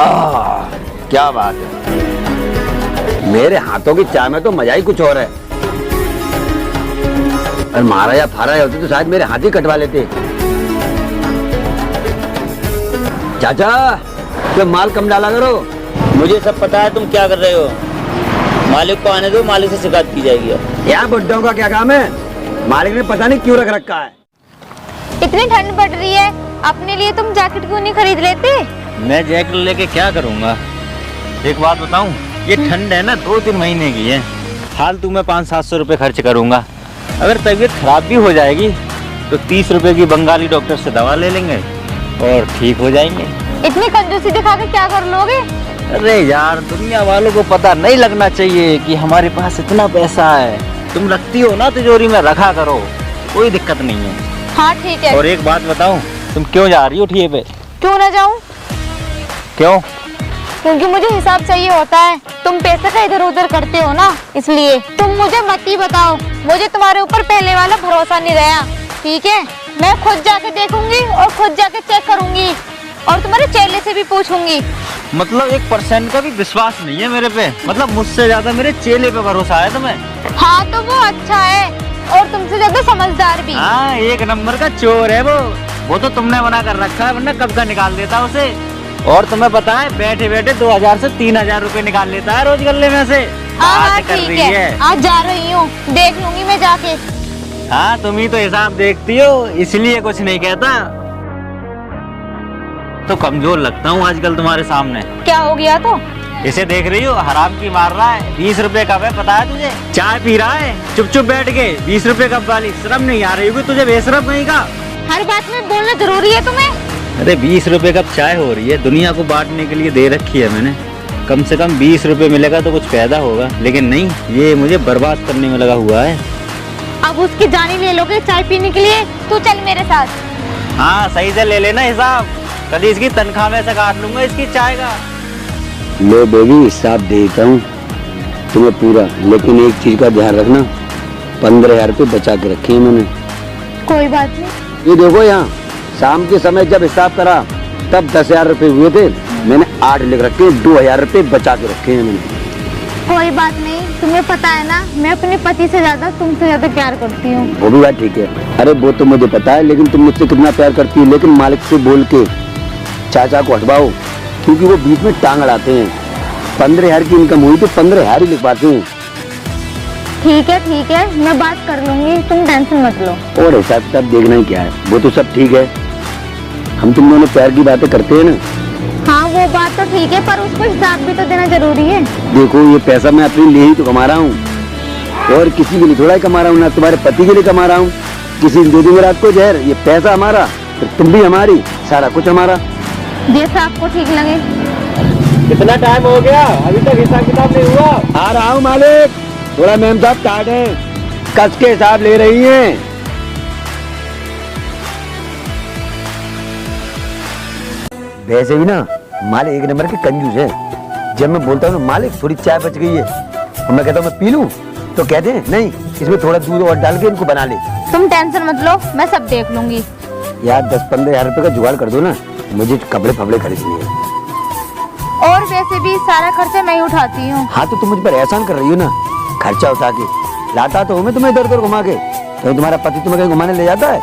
क्या बात है, मेरे हाथों की चाय में तो मजा ही कुछ और है। और मारा या फारा होते तो शायद मेरे हाथ ही कटवा लेते। चाचा, तो माल कम डाला करो। मुझे सब पता है तुम क्या कर रहे हो। मालिक को आने दो, मालिक से शिकायत की जाएगी। यार बुड्ढों का क्या काम है, मालिक ने पता नहीं क्यों रख रखा है। इतनी ठंड पड़ रही है, अपने लिए तुम जैकेट क्यों नहीं खरीद लेते? मैं जैकेट लेके क्या करूँगा। एक बात बताऊँ, ये ठंड है ना 2-3 महीने की है। फालतू में 500-700 रुपये खर्च करूँगा। अगर तबीयत खराब भी हो जाएगी तो 30 रुपए की बंगाली डॉक्टर से दवा ले लेंगे और ठीक हो जाएंगे। इतनी कंजूसी दिखा के क्या कर लोगे? अरे यार, दुनिया वालों को पता नहीं लगना चाहिए कि हमारे पास इतना पैसा है। तुम रखती हो ना तिजोरी में, रखा करो, कोई दिक्कत नहीं है। हाँ ठीक है। और एक बात बताऊं, तुम क्यों जा रही हो ठिये पे? क्यों ना जाऊं? क्यों? क्योंकि मुझे हिसाब चाहिए होता है। तुम पैसे का इधर उधर करते हो ना, इसलिए। तुम मुझे मत ही बताओ, मुझे तुम्हारे ऊपर पहले वाला भरोसा नहीं रहा। ठीक है, मैं खुद जाके देखूंगी और खुद जाके चेक करूंगी और तुम्हारे चेले से भी पूछूंगी। मतलब 1% का भी विश्वास नहीं है मेरे पे? मतलब मुझसे ज्यादा मेरे चेले पे भरोसा है तुम्हें? हाँ तो वो अच्छा है और तुमसे ज्यादा समझदार भी। हाँ, 1 नंबर का चोर है वो तो तुमने मना कर रखा है, वरना कब का निकाल देता उसे। और तुम्हें पता है, बैठे बैठे 2000 से 3000 रुपए निकाल लेता है रोज गले में से। हाँ ठीक है, आज जा रही हूँ, देख लूंगी मैं जाके। हाँ, तुम ही तो हिसाब देखती हो, इसलिए कुछ नहीं कहता। तो कमजोर लगता हूँ आजकल तुम्हारे सामने। क्या हो गया? तो इसे देख रही हो, हराम की मार रहा है। 20 रुपए कब है पता है तुझे? चाय पी रहा है चुप चुप बैठ के। 20 रुपए कब वाली? शर्म नहीं आ रही होगी तुझे? बेशरम नहीं का? हर बात में बोलना जरूरी है तुम्हें? अरे 20 रुपए कब चाय हो रही है? दुनिया को बांटने के लिए दे रखी है मैंने। कम से कम 20 रुपए मिलेगा तो कुछ पैदा होगा, लेकिन नहीं, ये मुझे बर्बाद करने में लगा हुआ है। अब उसकी जान ही ले लोगे चाय पीने के लिए? तू चल मेरे साथ। हाँ, सही से ले लेना हिसाब, कभी इसकी तनख्वाह में से काट लूंगा इसकी चाय का। लो बेबी, हिसाब देता हूँ तुम्हें पूरा, लेकिन एक चीज का ध्यान रखना, 15,000 रुपये बचा के रखे हैं मैंने। कोई बात नहीं। ये देखो, यहाँ शाम के समय जब हिसाब करा तब 10,000 रुपये हुए थे, मैंने 8 लिख रखे, 2,000 रुपये बचा के रखे हैं मैंने। कोई बात नहीं, तुम्हें पता है ना, मैं अपने पति से ज्यादा तुमसे ज्यादा प्यार करती हूँ। वो भी बात ठीक है। अरे वो तो मुझे पता है, लेकिन तुम मुझसे कितना प्यार करती हो। लेकिन मालिक से बोल के चाचा को हटवाओ, क्योंकि वो बीच में टांग अड़ाते हैं। 15,000 की इनकम हुई तो 15,000 ही लिख पाते हैं। ठीक है, मैं बात कर लूंगी, तुम टेंशन मत लो। और हिसाब किताब देखना ही क्या है, वो तो सब ठीक है। हम तुम दोनों प्यार की बातें करते हैं ना। हाँ वो बात तो ठीक है, पर उसको हिसाब भी तो देना जरूरी है। देखो, ये पैसा मैं अपने लिए ही तो कमा रहा हूँ, और किसी के लिए थोड़ा ही कमा रहा हूँ ना। तुम्हारे पति के लिए कमा रहा हूँ। किसी दे दूंगा रात को जहर, ये पैसा हमारा, फिर तुम भी हमारी, सारा कुछ हमारा। जैसा आपको ठीक लगे। कितना टाइम हो गया, अभी तक हिसाब किताब नहीं हुआ? आ रहा हूँ मालिक, थोड़ा मैम साहब टाइट है, कस के हिसाब ले रही हैं। वैसे भी ना मालिक 1 नंबर के कंजूस है। जब मैं बोलता हूँ ना मालिक थोड़ी चाय बच गई है, और मैं कहता हूँ मैं पी लूँ, तो कहते हैं नहीं, इसमें थोड़ा दूध और डाल के इनको बना ले। तुम टेंशन मत लो, मैं सब देख लूंगी। यार 10-15,000 रुपए का जुगाड़ कर दो ना, मुझे कपड़े फपड़े खरीदने हैं। और वैसे भी सारा खर्चा मैं ही उठाती हूँ। हाँ तो तुम मुझ पर एहसान कर रही हो ना, खर्चा उठा के लाता तो हूँ मैं तुम्हें इधर उधर घुमा के। तो तुम्हारा पति तुम्हें कहीं घुमाने ले जाता है?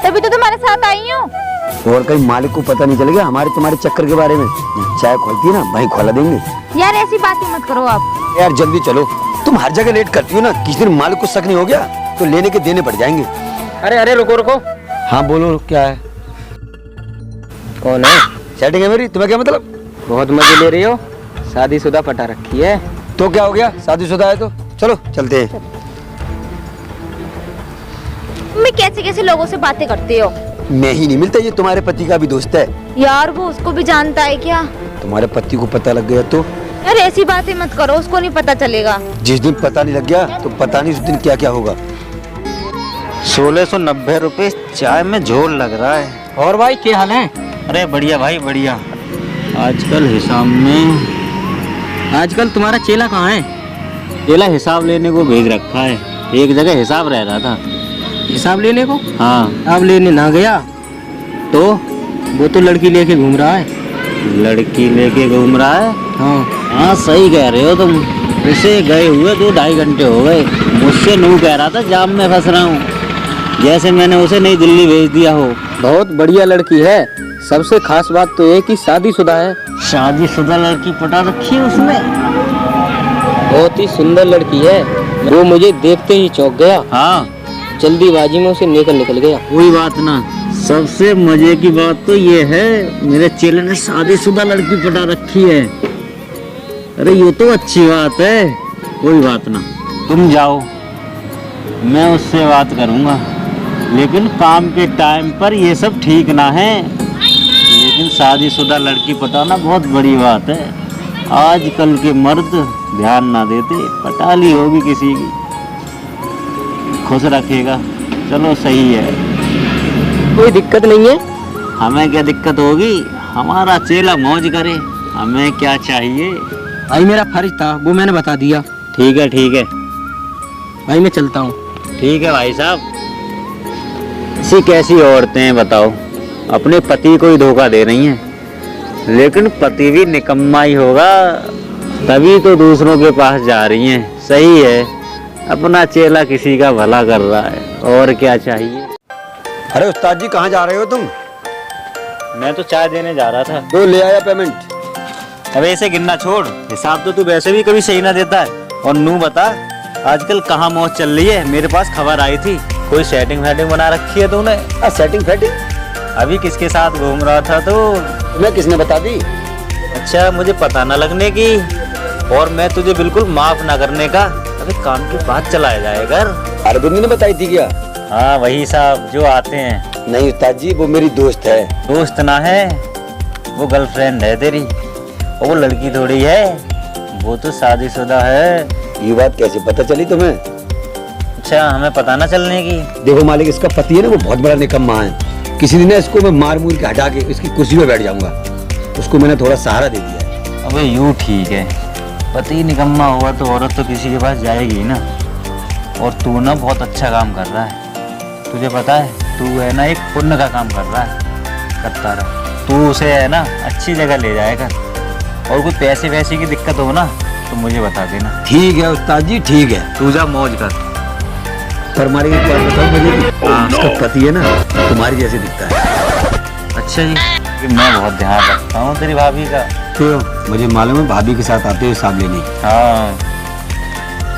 तभी तो तुम्हारे साथ आई हूँ। और कहीं मालिक को पता नहीं चलेगा हमारे तुम्हारे चक्कर के बारे में। चाय खोलती है ना, वहीं खोला देंगे। यार ऐसी बातें मत करो आप। यार जल्दी चलो, तुम हर जगह लेट करती हो ना। किसी दिन मालिक को शक नहीं हो गया तो लेने के देने पड़ जाएंगे। अरे रुको। हाँ बोलो, क्या है? कौन है? सेटिंग है मेरी, तुम्हें क्या मतलब? बहुत मजे ले रही हो, शादीशुदा पटा रखी है। तो क्या हो गया, शादीशुदा है तो चलो चलते हैं। मैं कैसे लोगों से बातें करती हो? मैं ही नहीं मिलता, ये तुम्हारे पति का भी दोस्त है। यार वो उसको भी जानता है क्या? तुम्हारे पति को पता लग गया तो? यार ऐसी बातें मत करो, उसको नहीं पता चलेगा। जिस दिन पता नहीं लग गया तो पता नहीं उस दिन क्या क्या होगा। 1690 रुपए चाय में झोल लग रहा है। और भाई क्या हाल है? अरे बढ़िया भाई बढ़िया। आजकल हिसाब में, आजकल तुम्हारा चेला कहाँ है? चेला हिसाब लेने को भेज रखा है, एक जगह हिसाब रह रहा था। हिसाब लेने को? हाँ। अब लेने ना गया तो वो तो लड़की लेके घूम रहा है। लड़की लेके घूम रहा है। हाँ। हाँ सही कह रहे हो तुम। उसे गए हुए 2-2.5 घंटे हो गए। मुझसे नू कह रहा था जाम में फंस रहा हूँ, जैसे मैंने उसे नई दिल्ली भेज दिया हो। बहुत बढ़िया लड़की है। सबसे खास बात तो ये कि शादीशुदा है। शादीशुदा लड़की पटा रखी है उसने। बहुत ही सुंदर लड़की है। वो मुझे देखते ही चौंक गया। हाँ जल्दीबाजी में उसे लेकर निकल गया। कोई बात ना। सबसे मजे की बात तो ये है मेरे चेले ने शादीशुदा लड़की पटा रखी है। अरे ये तो अच्छी बात है। कोई बात ना, तुम जाओ, मैं उससे बात करूंगा। लेकिन काम के टाइम पर ये सब ठीक ना है। लेकिन शादीशुदा लड़की पटाना बहुत बड़ी बात है। आजकल के मर्द ध्यान ना देते, पटा ली होगी किसी की, खुश रखेगा। चलो सही है, कोई दिक्कत नहीं है। हमें क्या दिक्कत होगी, हमारा चेला मौज करे, हमें क्या चाहिए। भाई मेरा फर्ज था, वो मैंने बता दिया। ठीक है ठीक है भाई मैं चलता हूँ। ठीक है भाई साहब। ऐसी कैसी औरतें हैं बताओ, अपने पति को ही धोखा दे रही हैं। लेकिन पति भी निकम्मा ही होगा, तभी तो दूसरों के पास जा रही हैं। सही है, अपना चेला किसी का भला कर रहा है, और क्या चाहिए। अरे उस्ताद जी कहाँ जा रहे हो तुम? मैं तो चाय देने जा रहा था। तो ले आया पेमेंट? अब ऐसे गिनना छोड़, हिसाब तो तू वैसे भी कभी सही ना देता है। और नू बता, आजकल कहाँ मौज चल रही है? मेरे पास खबर आई थी, कोई सेटिंग फैटिंग बना रखी है तूने। सेटिंग फैटिंग? अभी किसके साथ घूम रहा था तो? तुम्हें किसने बता दी? अच्छा, मुझे पता ना लगने की, और मैं तुझे बिल्कुल माफ ना करने का। अबे काम की बात चलाया जाएगा। अरविंद ने बताई थी क्या? हाँ वही साहब जो आते हैं। नहीं उस्ताद जी, वो मेरी दोस्त है। दोस्त ना है, वो गर्लफ्रेंड है तेरी। और वो लड़की थोड़ी है, वो तो शादीशुदा है। ये बात कैसे पता चली तुम्हें? अच्छा, हमें पता ना चलने की। देखो मालिक, इसका पति है ना, वो बहुत बड़ा निकम्मा है। किसी दिन ना इसको मैं मार मूर के हटा के इसकी कुर्सी पे बैठ जाऊंगा। उसको मैंने थोड़ा सहारा दे दिया है। अबे यूं ठीक है, पति निकम्मा हुआ तो औरत तो किसी के पास जाएगी ना। और तू ना बहुत अच्छा काम कर रहा है। तुझे पता है, तू है ना एक पुण्य का काम कर रहा है, करता रहा। तू उसे है ना अच्छी जगह ले जाएगा। और कोई पैसे वैसे की दिक्कत हो ना तो मुझे बता देना। ठीक है उस्ताद जी, ठीक है। तू जा मौज कर। पर मालिक एक बात बताओ मुझे, इसका पति है ना तुम्हारी जैसे दिखता है। अच्छा जी, कि मैं बहुत ध्यान रखता हूँ तेरी भाभी का। क्यों? मुझे मालूम है भाभी के साथ आते हो हिसाब लेने। हाँ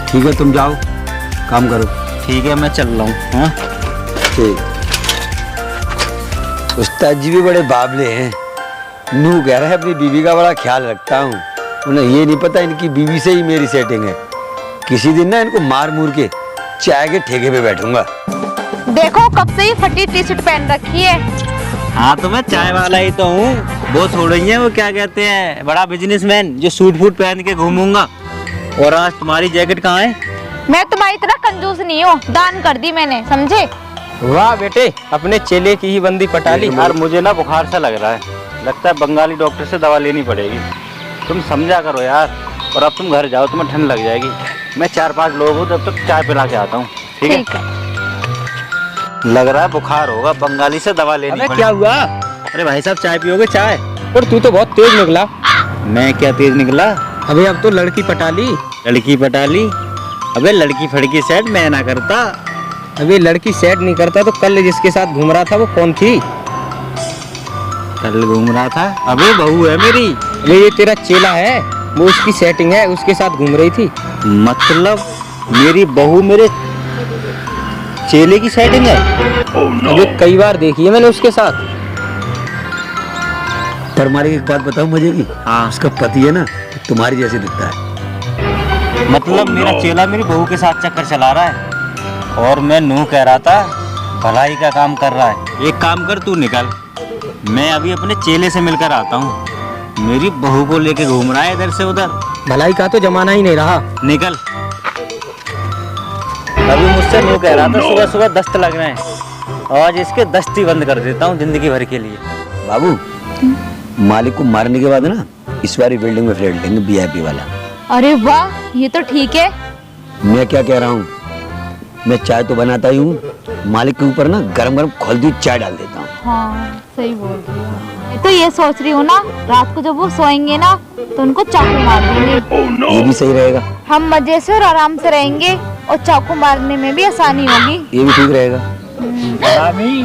ठीक है, तुम जाओ काम करो। ठीक है, मैं चल रहा हूँ। हाँ ठीक। उस्ताद जी भी बड़े बाबले हैं। नू कह रहा है अपनी बीवी का बड़ा ख्याल रखता हूँ। उन्हें ये नहीं पता इनकी बीवी से ही मेरी सेटिंग है। किसी दिन ना इनको मार मूर के चाय के ठेके पे बैठूंगा। देखो कब से ही फटी टी शर्ट पहन रखी है। हाँ, तो मैं चाय वाला ही तो हूँ। वो थोड़ी है, वो क्या कहते हैं, बड़ा बिजनेसमैन जो सूट फूट पहन के घूमूंगा। और आज तुम्हारी जैकेट कहाँ है? मैं तुम्हारी तरह कंजूस नहीं हूँ, दान कर दी मैंने, समझे? वाह बेटे, अपने चेले की ही बंदी पटा ली। यार मुझे ना बुखार सा लग रहा है, लगता है बंगाली डॉक्टर से दवा लेनी पड़ेगी। तुम समझा करो यार। और अब तुम घर जाओ, तुम्हें ठंड लग जाएगी। मैं 4-5 लोग हूँ, जब तक चाय पिला के आता हूँ। ठीक है? लग रहा है बुखार होगा, बंगाली से दवा लेनी पड़ेगी। क्या हुआ? अरे भाई साहब, चाय पियोगे? चाय। और तू तो बहुत तेज निकला। मैं क्या तेज निकला? अबे अब तो लड़की पटा ली। लड़की पटा ली? अबे लड़की फड़की सेट मैं ना करता। अबे लड़की सेट नहीं करता तो कल जिसके साथ घूम रहा था वो कौन थी? कल घूम रहा था? अबे बहू है मेरी। अबे ये तेरा चेला है, वो उसकी सेटिंग है, उसके साथ घूम रही थी। मतलब मेरी बहू मेरे चेले की सेटिंग है? अबे कई बार देखी है मैंने उसके साथ। पर मालिक एक बात बताओ मुझे की, हाँ। उसका पति है ना तुम्हारी जैसे दिखता है। मतलब मेरा चेला मेरी बहू के साथ चक्कर चला रहा है, और मैं नूह कह रहा था भलाई का काम कर रहा है। एक काम कर, तू निकल, मैं अभी अपने चेले से मिलकर आता हूँ। मेरी बहू को लेके घूम रहा है इधर से उधर। भलाई का तो जमाना ही नहीं रहा। निकल। अभी मुझसे नूह कह रहा था सुबह सुबह दस्त लग रहे हैं, आज इसके दस्ती बंद कर देता हूँ जिंदगी भर के लिए। बाबू, मालिक को मारने के बाद ना इस बारी बिल्डिंग में फ्लैट लेंगे, VIP वाला। अरे वाह, ये तो ठीक है। मैं क्या कह रहा हूँ, मैं चाय तो बनाता ही हूँ, मालिक के ऊपर ना गरम गरम खोल दी चाय डाल देता हूँ। हाँ सही बोल रही हो। मैं तो ये सोच रही हूँ ना, रात को जब वो सोएंगे ना तो उनको चाकू मार देंगे। ये भी सही रहेगा। हम मजे से और आराम से रहेंगे और चाकू मारने में भी आसानी होगी। ये भी ठीक रहेगा। मामी,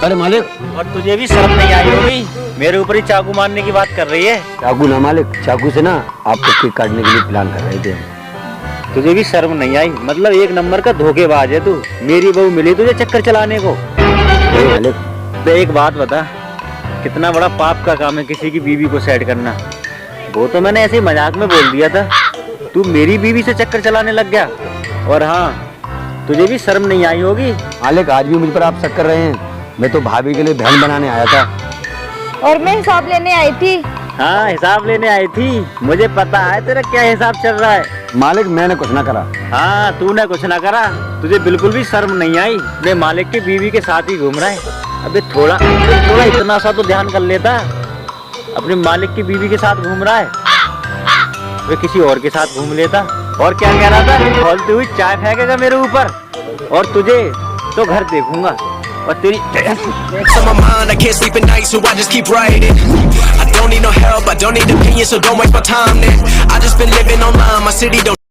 अरे मालिक, और तुझे भी शर्म नहीं आई होगी, मेरे ऊपर ही चाकू मारने की बात कर रही है। चाकू ना मालिक, चाकू से ना आपको केक काटने के लिए प्लान कर रहे थे। तुझे भी शर्म नहीं आई? मतलब एक नंबर का धोखेबाज है तू। मेरी बहू मिली तुझे चक्कर चलाने को। नहीं मालिक, तो एक बात बता, कितना बड़ा पाप का काम है किसी की बीवी को सेट करना। वो तो मैंने ऐसे ही मजाक में बोल दिया था, तू मेरी बीवी से चक्कर चलाने लग गया। और हाँ, तुझे भी शर्म नहीं आई होगी। मालिक आज भी मुझ पर आप शक कर रहे हैं? मैं तो भाभी के लिए बहन बनाने आया था। और मैं हिसाब लेने आई थी। हाँ, हिसाब लेने आई थी, मुझे पता है तेरा क्या हिसाब चल रहा है। मालिक मैंने कुछ ना करा। हाँ, तूने कुछ ना करा, तुझे बिल्कुल भी शर्म नहीं आई। मैं मालिक की बीवी के साथ ही घूम रहा है। अबे थोड़ा इतना सा तो ध्यान कर लेता, अपने मालिक की बीवी के साथ घूम रहा है, वे किसी और के साथ घूम लेता। और क्या कह रहा था? खोलती हुई चाय फेंकेगा मेरे ऊपर, और तुझे तो घर देखूंगा। और तेरी on my mind, I can't sleep at night, so I just keep writing. I don't need no help, I don't need opinions, so don't waste my time then. I just been living online, my city don't